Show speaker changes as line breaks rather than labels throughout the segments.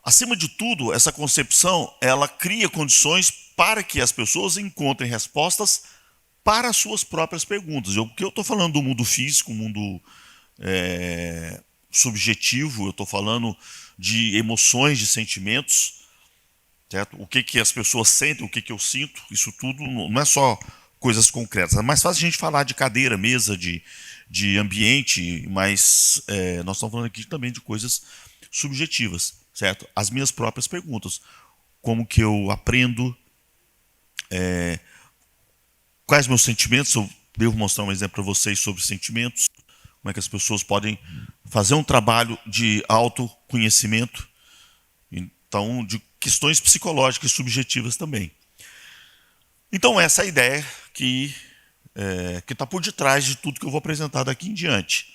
Acima de tudo, essa concepção, ela cria condições para que as pessoas encontrem respostas para as suas próprias perguntas. Porque eu estou falando do mundo físico, mundo subjetivo, eu estou falando de emoções, de sentimentos, certo? O que as pessoas sentem, o que eu sinto, isso tudo não é só coisas concretas. É mais fácil a gente falar de cadeira, mesa, de ambiente, mas nós estamos falando aqui também de coisas subjetivas, certo? As minhas próprias perguntas. Como que eu aprendo, quais meus sentimentos, eu devo mostrar um exemplo para vocês sobre sentimentos, como é que as pessoas podem fazer um trabalho de autoconhecimento, então, de questões psicológicas subjetivas também. Então, essa é a ideia que está por detrás de tudo que eu vou apresentar daqui em diante.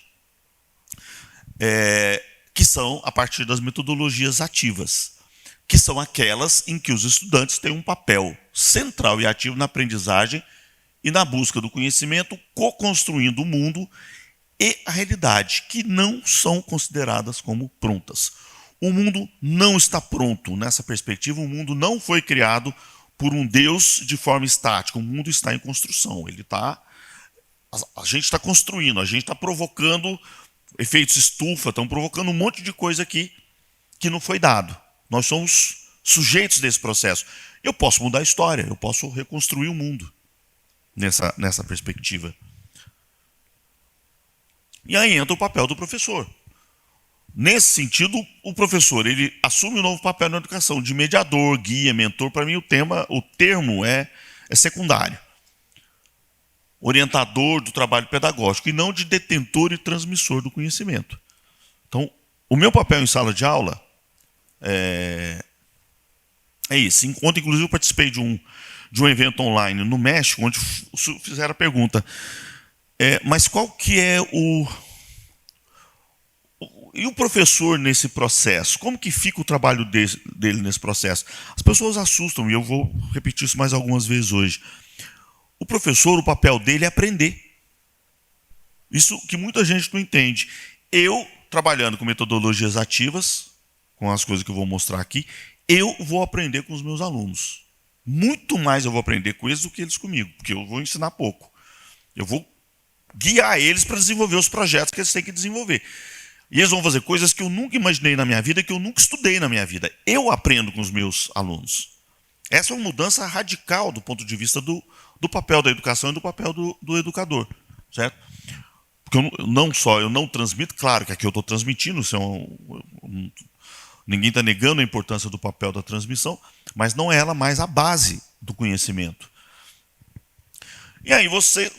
Que são a partir das metodologias ativas, que são aquelas em que os estudantes têm um papel central e ativo na aprendizagem e na busca do conhecimento, co-construindo o mundo e a realidade, que não são consideradas como prontas. O mundo não está pronto. Nessa perspectiva, o mundo não foi criado por um Deus de forma estática. O mundo está em construção. A gente está construindo, a gente está provocando efeitos estufa, estão provocando um monte de coisa aqui que não foi dado. Nós somos sujeitos desse processo. Eu posso mudar a história, eu posso reconstruir o mundo nessa perspectiva. E aí entra o papel do professor. Nesse sentido, o professor ele assume um novo papel na educação, de mediador, guia, mentor. Para mim, o termo é secundário. Orientador do trabalho pedagógico, e não de detentor e transmissor do conhecimento. Então, o meu papel em sala de aula é isso. Ontem, inclusive, eu participei de um evento online no México, onde fizeram a pergunta, mas qual que é e o professor nesse processo? Como que fica o trabalho dele nesse processo? As pessoas assustam, e eu vou repetir isso mais algumas vezes hoje. O professor, o papel dele é aprender. Isso que muita gente não entende. Eu, trabalhando com metodologias ativas, com as coisas que eu vou mostrar aqui, eu vou aprender com os meus alunos. Muito mais eu vou aprender com eles do que eles comigo, porque eu vou ensinar pouco. Eu vou guiar eles para desenvolver os projetos que eles têm que desenvolver. E eles vão fazer coisas que eu nunca imaginei na minha vida, que eu nunca estudei na minha vida. Eu aprendo com os meus alunos. Essa é uma mudança radical do ponto de vista do papel da educação e do papel do educador, certo? Porque eu não transmito, claro que aqui eu estou transmitindo, ninguém está negando a importância do papel da transmissão, mas não é ela mais a base do conhecimento. E aí você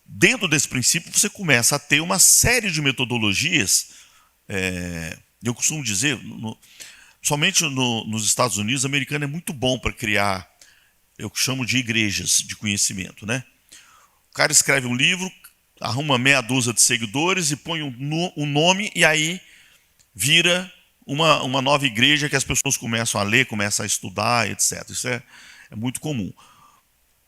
dentro desse princípio, você começa a ter uma série de metodologias. Eu costumo dizer, somente nos Estados Unidos, o americano é muito bom para criar, eu chamo de igrejas de conhecimento, né? O cara escreve um livro, arruma meia dúzia de seguidores e põe um nome, e aí vira uma nova igreja que as pessoas começam a ler, começam a estudar, etc. Isso é muito comum.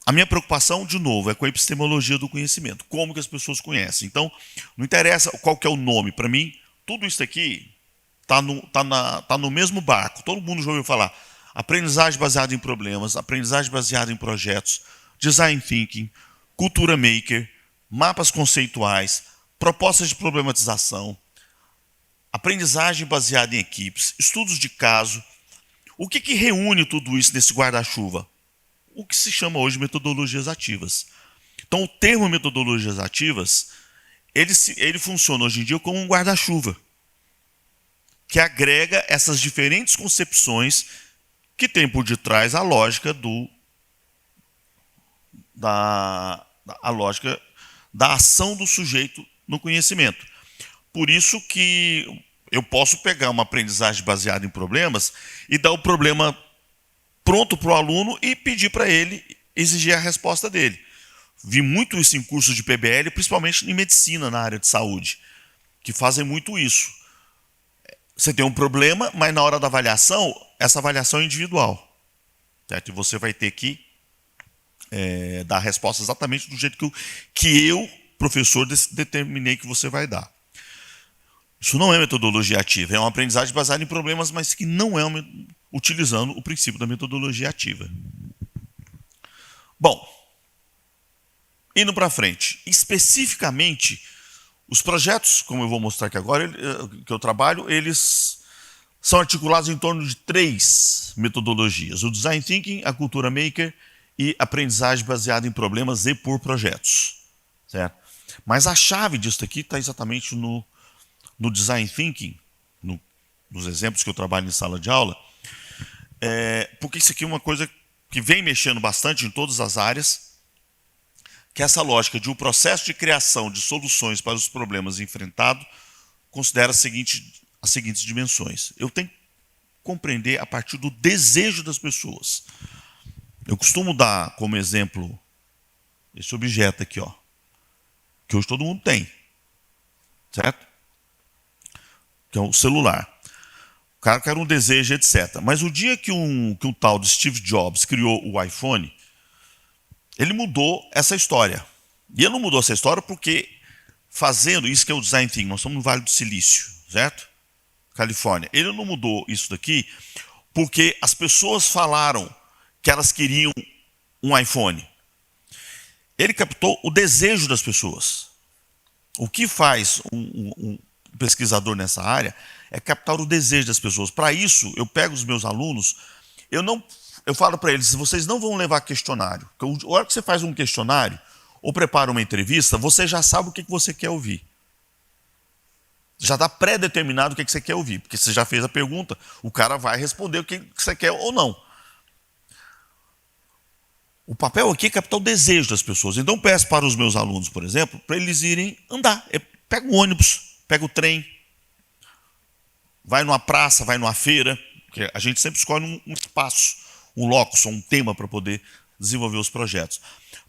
A minha preocupação, de novo, é com a epistemologia do conhecimento. Como que as pessoas conhecem. Então, não interessa qual que é o nome. Para mim, tudo isso aqui está no mesmo barco. Todo mundo já ouviu falar. Aprendizagem baseada em problemas, aprendizagem baseada em projetos, design thinking, cultura maker, mapas conceituais, propostas de problematização, aprendizagem baseada em equipes, estudos de caso. O que reúne tudo isso nesse guarda-chuva? O que se chama hoje de metodologias ativas. Então, o termo metodologias ativas, ele funciona hoje em dia como um guarda-chuva, que agrega essas diferentes concepções que tem por detrás a lógica a lógica da ação do sujeito no conhecimento. Por isso que eu posso pegar uma aprendizagem baseada em problemas e dar o problema pronto para o aluno e pedir para ele exigir a resposta dele. Vi muito isso em cursos de PBL, principalmente em medicina, na área de saúde, que fazem muito isso. Você tem um problema, mas na hora da avaliação, essa avaliação é individual. Certo? E você vai ter que dar a resposta exatamente do jeito que eu, professor, determinei que você vai dar. Isso não é metodologia ativa, é uma aprendizagem baseada em problemas, mas que não é utilizando o princípio da metodologia ativa. Bom, indo para frente, especificamente, os projetos, como eu vou mostrar aqui agora, que eu trabalho, eles são articulados em torno de 3 metodologias: o Design Thinking, a Cultura Maker e aprendizagem baseada em problemas e por projetos. Certo? Mas a chave disso aqui está exatamente no Design Thinking, nos exemplos que eu trabalho em sala de aula, porque isso aqui é uma coisa que vem mexendo bastante em todas as áreas, que é essa lógica de o processo de criação de soluções para os problemas enfrentados considera as seguintes dimensões. Eu tenho que compreender a partir do desejo das pessoas. Eu costumo dar como exemplo esse objeto aqui, ó, que hoje todo mundo tem, certo? Que é o celular. O cara quer um desejo, etc. Mas o dia que um tal de Steve Jobs criou o iPhone, ele mudou essa história. E ele não mudou essa história porque, fazendo isso que é o Design Thinking, nós estamos no Vale do Silício, certo? Califórnia. Ele não mudou isso daqui porque as pessoas falaram que elas queriam um iPhone. Ele captou o desejo das pessoas. O que faz um pesquisador nessa área é captar o desejo das pessoas. Para isso, eu pego os meus alunos, eu falo para eles: vocês não vão levar questionário. Porque a hora que você faz um questionário ou prepara uma entrevista, você já sabe o que você quer ouvir. Já está pré-determinado o que você quer ouvir, porque você já fez a pergunta, o cara vai responder o que você quer ou não. O papel aqui é captar o desejo das pessoas. Então, peço para os meus alunos, por exemplo, para eles irem andar. Pega o ônibus, pega o trem, vai numa praça, vai numa feira, porque a gente sempre escolhe um espaço, um locus, um tema para poder desenvolver os projetos.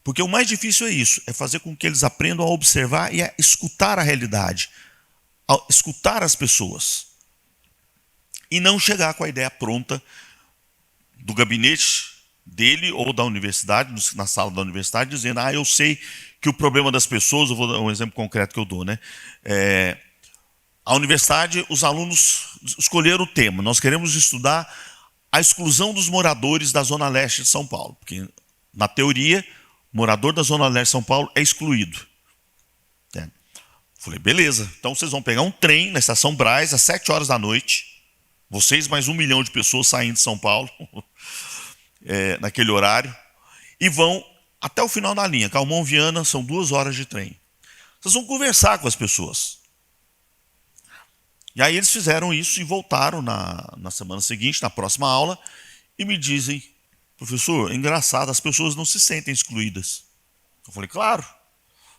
Porque o mais difícil é isso, é fazer com que eles aprendam a observar e a escutar a realidade, a escutar as pessoas. E não chegar com a ideia pronta do gabinete dele ou da universidade, na sala da universidade, dizendo: eu sei que o problema das pessoas, eu vou dar um exemplo concreto que eu dou, né? A universidade, os alunos escolheram o tema: nós queremos estudar a exclusão dos moradores da Zona Leste de São Paulo, porque, na teoria, o morador da Zona Leste de São Paulo é excluído. Falei: beleza, então vocês vão pegar um trem na Estação Brás às 7 horas da noite, vocês mais 1 milhão de pessoas saindo de São Paulo, naquele horário, e vão até o final da linha, Calmon Viana, são 2 horas de trem. Vocês vão conversar com as pessoas. E aí eles fizeram isso e voltaram na semana seguinte, na próxima aula, e me dizem: professor, é engraçado, as pessoas não se sentem excluídas. Eu falei: claro,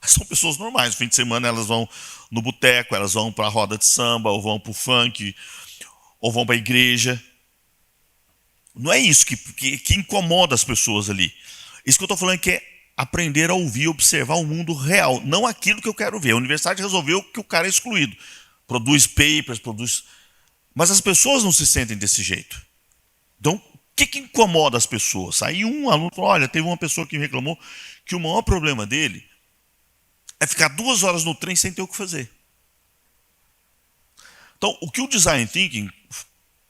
são pessoas normais. No fim de semana elas vão no boteco, elas vão para a roda de samba, ou vão para o funk, ou vão para a igreja. Não é isso que incomoda as pessoas ali. Isso que eu estou falando é que é aprender a ouvir, observar o mundo real, não aquilo que eu quero ver. A universidade resolveu que o cara é excluído. Produz papers, produz... Mas as pessoas não se sentem desse jeito. Então, o que incomoda as pessoas? Aí um aluno falou: olha, teve uma pessoa que me reclamou que o maior problema dele é ficar 2 horas no trem sem ter o que fazer. Então, o que o Design Thinking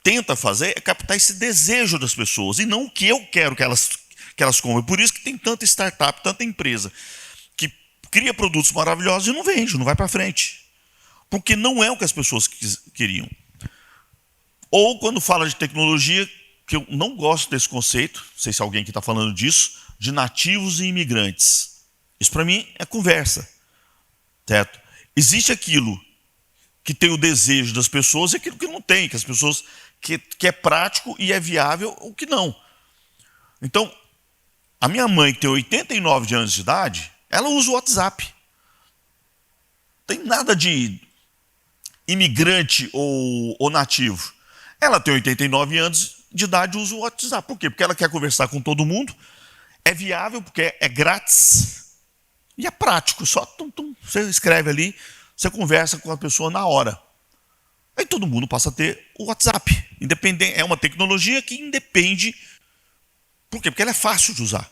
tenta fazer é captar esse desejo das pessoas, e não o que eu quero que elas comprem. Por isso que tem tanta startup, tanta empresa que cria produtos maravilhosos e não vende, não vai para frente. Porque não é o que as pessoas queriam. Ou quando fala de tecnologia, que eu não gosto desse conceito, não sei se alguém aqui está falando disso, de nativos e imigrantes. Isso para mim é conversa. Certo? Existe aquilo que tem o desejo das pessoas e aquilo que não tem, que as pessoas que é prático e é viável, ou que não. Então, a minha mãe, que tem 89 anos de idade, ela usa o WhatsApp. Não tem nada de imigrante ou nativo. Ela tem 89 anos de idade e usa o WhatsApp. Por quê? Porque ela quer conversar com todo mundo, é viável porque é grátis e é prático. Só você escreve ali, você conversa com a pessoa na hora. Aí todo mundo passa a ter o WhatsApp. É uma tecnologia que independe. Por quê? Porque ela é fácil de usar.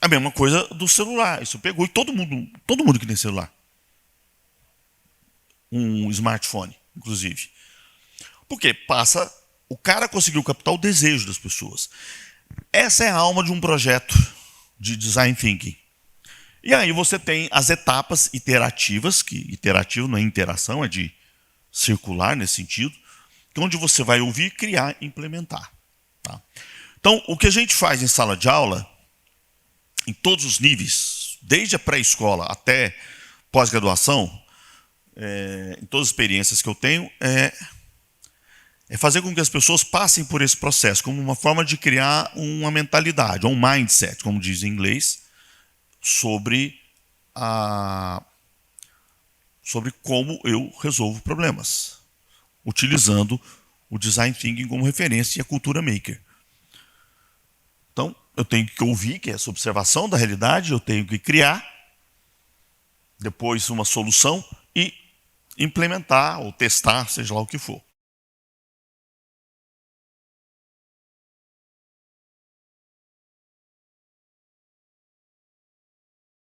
A mesma coisa do celular. Isso pegou e todo mundo que tem celular. um smartphone, inclusive. Porque o cara conseguiu captar o desejo das pessoas. Essa é a alma de um projeto de design thinking. E aí você tem as etapas iterativas, que iterativo não é interação, é de circular nesse sentido, que é onde você vai ouvir, criar e implementar. Tá? Então, o que a gente faz em sala de aula, em todos os níveis, desde a pré-escola até pós-graduação, em todas as experiências que eu tenho, é fazer com que as pessoas passem por esse processo como uma forma de criar uma mentalidade, um mindset, como diz em inglês, sobre como eu resolvo problemas, utilizando o design thinking como referência e a cultura maker. Então, eu tenho que ouvir, que é essa observação da realidade, eu tenho que criar, depois uma solução e implementar ou testar, seja lá o que for.